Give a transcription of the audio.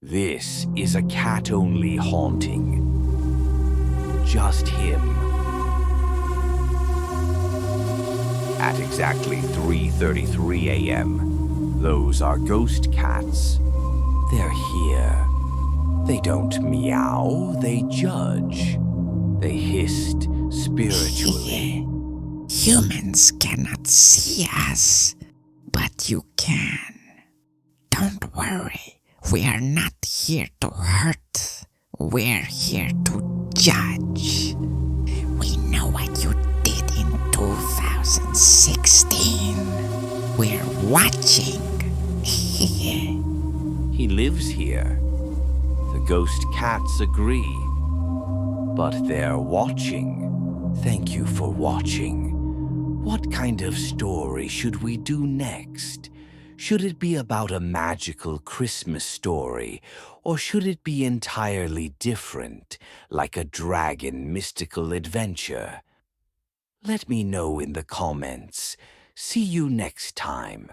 This is a cat-only haunting. Just him. At exactly 3:33 a.m., those are ghost cats. They're here. They don't meow, they judge. They hissed spiritually. Humans cannot see us, but you can. Don't worry, we are not here to hurt. We're here to judge. We know what you did in 2016. We're watching. He lives here. The ghost cats agree. But they're watching. Thank you for watching. What kind of story should we do next? Should it be about a magical Christmas story, or should it be entirely different, like a dragon mystical adventure? Let me know in the comments. See you next time.